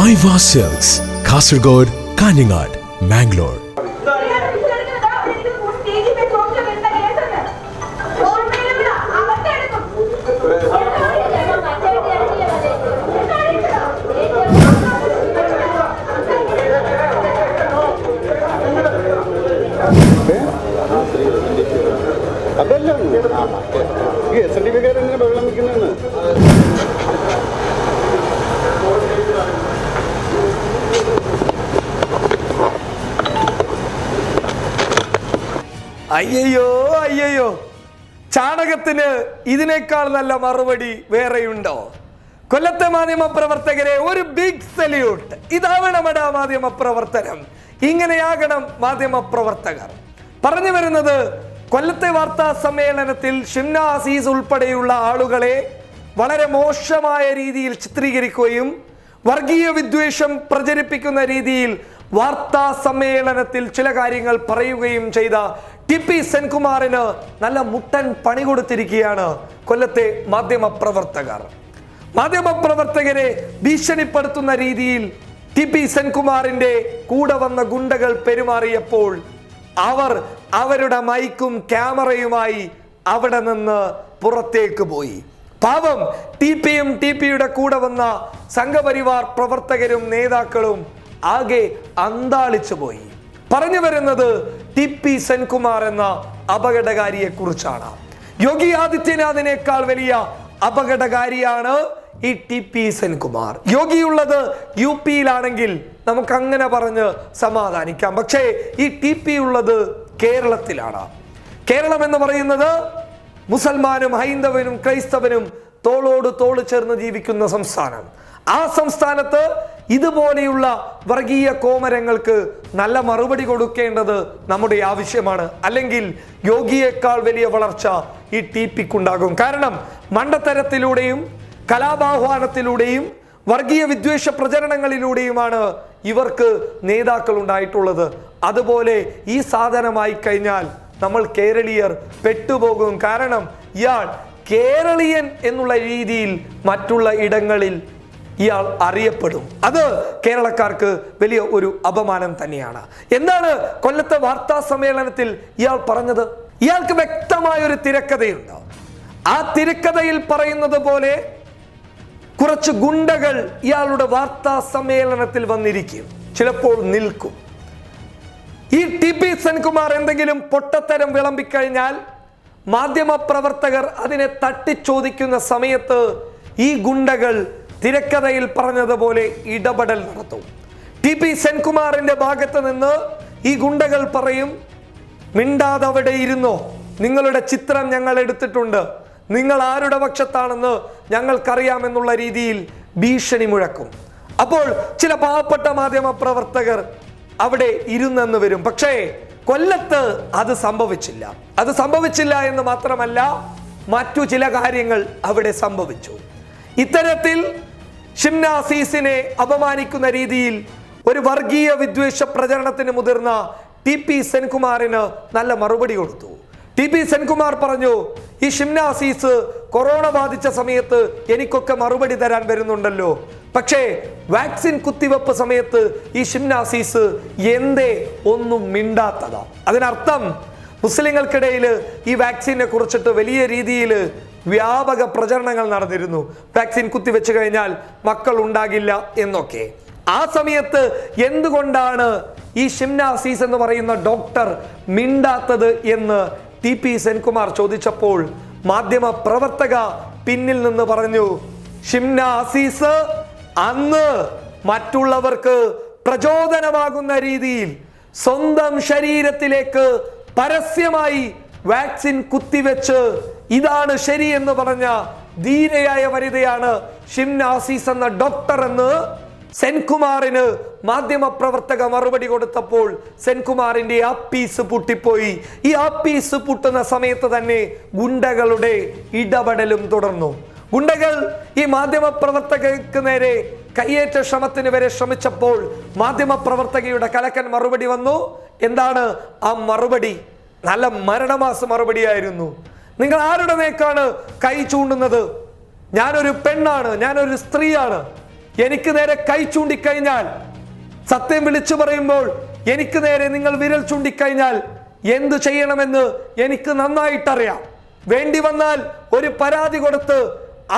Maiva Silks, Kasargod, Kanyanad, Mangalore. അയ്യോ ചാണകത്തിന് ഇതിനേക്കാൾ നല്ല മറുപടി വേറെയുണ്ടോ? കൊല്ലത്തെ മാധ്യമ പ്രവർത്തകരെ ഒരു ബിഗ് സല്യൂട്ട്. ഇതാവണമെടാ മാധ്യമ പ്രവർത്തനം, ഇങ്ങനെയാകണം മാധ്യമ പ്രവർത്തകർ. പറഞ്ഞു വരുന്നത്, കൊല്ലത്തെ വാർത്താ സമ്മേളനത്തിൽ ഷിംന അസീസ് ഉൾപ്പെടെയുള്ള ആളുകളെ വളരെ മോശമായ രീതിയിൽ ചിത്രീകരിക്കുകയും വർഗീയ വിദ്വേഷം പ്രചരിപ്പിക്കുന്ന രീതിയിൽ വാർത്താ സമ്മേളനത്തിൽ ചില കാര്യങ്ങൾ പറയുകയും ചെയ്ത ടി.പി. സെൻകുമാറിന് നല്ല മുട്ടൻ പണി കൊടുത്തിരിക്കുകയാണ് കൊല്ലത്തെ മാധ്യമപ്രവർത്തകരെ ഭീഷണിപ്പെടുത്തുന്ന രീതിയിൽ ടി.പി. സെൻകുമാറിന്റെ കൂടെ വന്ന ഗുണ്ടകൾ പെരുമാറിയപ്പോൾ അവർ അവരുടെ മൈക്കും ക്യാമറയുമായി അവിടെ നിന്ന് പുറത്തേക്ക് പോയി. പാവം ടി.പിയും ടി.പിയുടെ കൂടെ വന്ന സംഘപരിവാർ പ്രവർത്തകരും നേതാക്കളും ആകെ അന്താളിച്ചു പോയി. പറഞ്ഞു വരുന്നത് ടി.പി. സെൻകുമാർ എന്ന അപകടകാരിയെ കുറിച്ചാണ്. യോഗി ആദിത്യനാഥിനേക്കാൾ വലിയ അപകടകാരിയാണ് ഈ ടി.പി. സെൻകുമാർ. യോഗിയുള്ളത് യു.പിയിലാണെങ്കിൽ നമുക്ക് അങ്ങനെ പറഞ്ഞ് സമാധാനിക്കാം. പക്ഷേ ഈ ടി.പി ഉള്ളത് കേരളത്തിലാണ്. കേരളം എന്ന് പറയുന്നത് മുസൽമാനും ഹൈന്ദവനും ക്രൈസ്തവനും തോളോട് തോള് ചേർന്ന് ജീവിക്കുന്ന സംസ്ഥാനം. ആ സംസ്ഥാനത്ത് ഇതുപോലെയുള്ള വർഗീയ കോമരങ്ങൾക്ക് നല്ല മറുപടി കൊടുക്കേണ്ടത് നമ്മുടെ ആവശ്യമാണ്. അല്ലെങ്കിൽ യോഗിയേക്കാൾ വലിയ വളർച്ച ഈ ടി.പിക്കുണ്ടാകും. കാരണം മണ്ടത്തരത്തിലൂടെയും കലാപാഹ്വാനത്തിലൂടെയും വർഗീയ വിദ്വേഷ പ്രചരണങ്ങളിലൂടെയുമാണ് ഇവർക്ക് നേതാക്കൾ ഉണ്ടായിട്ടുള്ളത്. അതുപോലെ ഈ സാധനമായി കഴിഞ്ഞാൽ നമ്മൾ കേരളീയർ പെട്ടുപോകും. കാരണം ഇയാൾ കേരളീയൻ എന്നുള്ള രീതിയിൽ മറ്റുള്ള ഇടങ്ങളിൽ ഇയാൾ അറിയപ്പെടും. അത് കേരളക്കാർക്ക് വലിയ ഒരു അപമാനം തന്നെയാണ്. എന്താണ് കൊല്ലത്തെ വാർത്താ സമ്മേളനത്തിൽ ഇയാൾ പറഞ്ഞത്? ഇയാൾക്ക് വ്യക്തമായ ഒരു തിരക്കഥയുണ്ട്. ആ തിരക്കഥയിൽ പറയുന്നത് പോലെ കുറച്ച് ഗുണ്ടകൾ ഇയാളുടെ വാർത്താ സമ്മേളനത്തിൽ വന്നിരിക്കും, ചിലപ്പോൾ നിൽക്കും. ഈ ടി.പി. സെൻകുമാർ എന്തെങ്കിലും പൊട്ടത്തരം വിളമ്പിക്കഴിഞ്ഞാൽ മാധ്യമ പ്രവർത്തകർ അതിനെ തട്ടിച്ചോദിക്കുന്ന സമയത്ത് ഈ ഗുണ്ടകൾ തിരക്കഥയിൽ പറഞ്ഞതുപോലെ ഇടപെടൽ നടത്തും. ടി.പി. സെൻകുമാറിന്റെ ഭാഗത്ത് നിന്ന് ഈ ഗുണ്ടകൾ പറയും, മിണ്ടാതെ അവിടെ ഇരുന്നോ, നിങ്ങളുടെ ചിത്രം ഞങ്ങൾ എടുത്തിട്ടുണ്ട്, നിങ്ങൾ ആരുടെ പക്ഷത്താണെന്ന് ഞങ്ങൾക്കറിയാമെന്നുള്ള രീതിയിൽ ഭീഷണി മുഴക്കും. അപ്പോൾ ചില പാവപ്പെട്ട മാധ്യമ പ്രവർത്തകർ അവിടെ ഇരുന്നെന്ന് വരും. പക്ഷേ കൊല്ലത്ത് അത് സംഭവിച്ചില്ല എന്ന് മാത്രമല്ല, മറ്റു ചില കാര്യങ്ങൾ അവിടെ സംഭവിച്ചു. ഇത്തരത്തിൽ ഷിംന അസീസിനെ അപമാനിക്കുന്ന രീതിയിൽ ഒരു വർഗീയ വിദ്വേഷ പ്രചരണത്തിന് മുതിർന്ന ടി.പി. സെൻകുമാറിന് നല്ല മറുപടി കൊടുത്തു. ടി.പി. സെൻകുമാർ പറഞ്ഞു, ഈ ഷിംന അസീസ് കൊറോണ ബാധിച്ച സമയത്ത് എനിക്കൊക്കെ മറുപടി തരാൻ വരുന്നുണ്ടല്ലോ, പക്ഷേ വാക്സിൻ കുത്തിവെപ്പ് സമയത്ത് ഈ ഷിംന അസീസ് എന്തേ ഒന്നും മിണ്ടാത്തതാ. അതിനർത്ഥം മുസ്ലിങ്ങൾക്കിടയിൽ ഈ വാക്സിനെ കുറിച്ചിട്ട് വലിയ രീതിയിൽ വ്യാപക പ്രചരണങ്ങൾ നടന്നിരുന്നു. വാക്സിൻ കുത്തിവെച്ച് കഴിഞ്ഞാൽ മക്കൾ ഉണ്ടാകില്ല എന്നൊക്കെ. ആ സമയത്ത് എന്തുകൊണ്ടാണ് ഈ ഷിംന അസീസ് എന്ന് പറയുന്ന ഡോക്ടർ മിണ്ടാത്തത് എന്ന് ടി.പി. സെൻകുമാർ ചോദിച്ചപ്പോൾ മാധ്യമ പ്രവർത്തക പിന്നിൽ നിന്ന് പറഞ്ഞു, ഷിംന അസീസ് അന്ന് മറ്റുള്ളവർക്ക് പ്രചോദനമാകുന്ന രീതിയിൽ സ്വന്തം ശരീരത്തിലേക്ക് പരസ്യമായി വാക്സിൻ കുത്തിവെച്ച് ഇതാണ് ശരി എന്ന് പറഞ്ഞ ധീരയായ വനിതയാണ് ഷിംന അസീസ് എന്ന ഡോക്ടർ എന്ന് സെൻകുമാറിന് മാധ്യമ പ്രവർത്തക മറുപടി കൊടുത്തപ്പോൾ സെൻകുമാറിന്റെ ആപ്പീസ് പൊട്ടിപ്പോയി. ഈ ആപ്പീസ് പൊട്ടുന്ന സമയത്ത് തന്നെ ഗുണ്ടകളുടെ ഇടപെടലും തുടർന്നു. ഗുണ്ടകൾ ഈ മാധ്യമ പ്രവർത്തകർക്ക് നേരെ കയ്യേറ്റ ശ്രമത്തിന് വരെ ശ്രമിച്ചപ്പോൾ മാധ്യമ പ്രവർത്തകയുടെ കലക്കൻ മറുപടി വന്നു. എന്താണ് ആ മറുപടി? നല്ല മരണമാസ മറുപടിയായിരുന്നു. നിങ്ങൾ ആരുടെ നേക്കാണ് കൈ ചൂണ്ടുന്നത്? ഞാനൊരു പെണ്ണാണ്, ഞാനൊരു സ്ത്രീയാണ്, എനിക്ക് നേരെ കൈ ചൂണ്ടിക്കഴിഞ്ഞാൽ, സത്യം വിളിച്ചു പറയുമ്പോൾ എനിക്ക് നേരെ നിങ്ങൾ വിരൽ ചൂണ്ടിക്കഴിഞ്ഞാൽ എന്തു ചെയ്യണമെന്ന് എനിക്ക് നന്നായിട്ടറിയാം. വേണ്ടി വന്നാൽ ഒരു പരാതി കൊടുത്ത്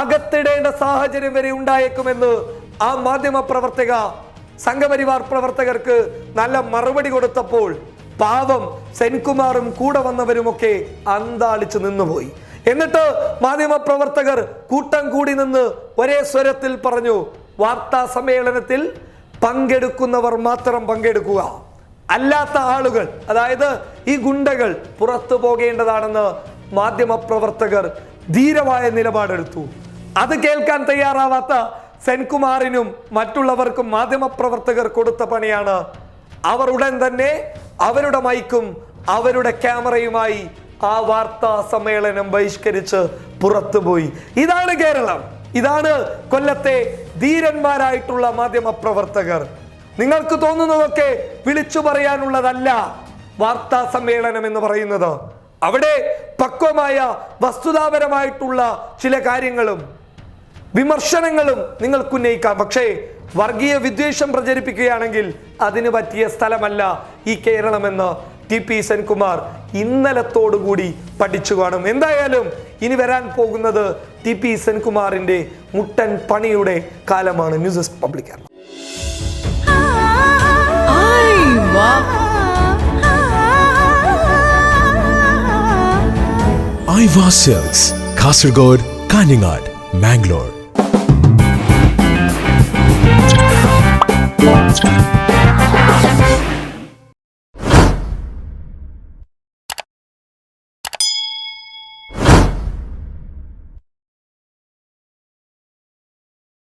അകത്തിടേണ്ട സാഹചര്യം വരെ ഉണ്ടായേക്കുമെന്ന് ആ മാധ്യമ പ്രവർത്തക സംഘപരിവാർ പ്രവർത്തകർക്ക് നല്ല മറുപടി കൊടുത്തപ്പോൾ പാവം സെൻകുമാറും കൂടെ വന്നവരുമൊക്കെ അന്താളിച്ച് നിന്നുപോയി. എന്നിട്ട് മാധ്യമ പ്രവർത്തകർ കൂട്ടം കൂടി നിന്ന് ഒരേ സ്വരത്തിൽ പറഞ്ഞു, വാർത്താ സമ്മേളനത്തിൽ പങ്കെടുക്കുന്നവർ മാത്രം പങ്കെടുക്കുക, അല്ലാത്ത ആളുകൾ, അതായത് ഈ ഗുണ്ടകൾ പുറത്തു പോകേണ്ടതാണെന്ന് മാധ്യമ പ്രവർത്തകർ ധീരമായ നിലപാടെടുത്തു. അത് കേൾക്കാൻ തയ്യാറാവാത്ത സെൻകുമാറിനും മറ്റുള്ളവർക്കും മാധ്യമ പ്രവർത്തകർ കൊടുത്ത പണിയാണ്. അവർ ഉടൻ തന്നെ അവരുടെ മൈക്കും അവരുടെ ക്യാമറയുമായി ആ വാർത്താ സമ്മേളനം ബഹിഷ്കരിച്ച് പുറത്തുപോയി. ഇതാണ് കേരളം, ഇതാണ് കൊല്ലത്തെ ധീരന്മാരായിട്ടുള്ള മാധ്യമ പ്രവർത്തകർ. നിങ്ങൾക്ക് തോന്നുന്നതൊക്കെ വിളിച്ചു പറയാനുള്ളതല്ല വാർത്താ സമ്മേളനം എന്ന് പറയുന്നത്. അവിടെ പക്വമായ വസ്തുതാപരമായിട്ടുള്ള ചില കാര്യങ്ങളും വിമർശനങ്ങളും നിങ്ങൾക്ക് ഉന്നയിക്കാം. പക്ഷേ വർഗീയ വിദ്വേഷം പ്രചരിപ്പിക്കുകയാണെങ്കിൽ അതിന് പറ്റിയ സ്ഥലമല്ല ഈ കേരളമെന്ന് ടി.പി. സെൻകുമാർ ഇന്നലത്തോടുകൂടി പഠിച്ചു കാണും. എന്തായാലും ഇനി വരാൻ പോകുന്നത് ടി.പി. സെൻകുമാറിന്റെ മുട്ടൻ പണിയുടെ കാലമാണ്. News desk public Kerala. Aiwa silks, Kasaragod, Kanhangad, Mangalore.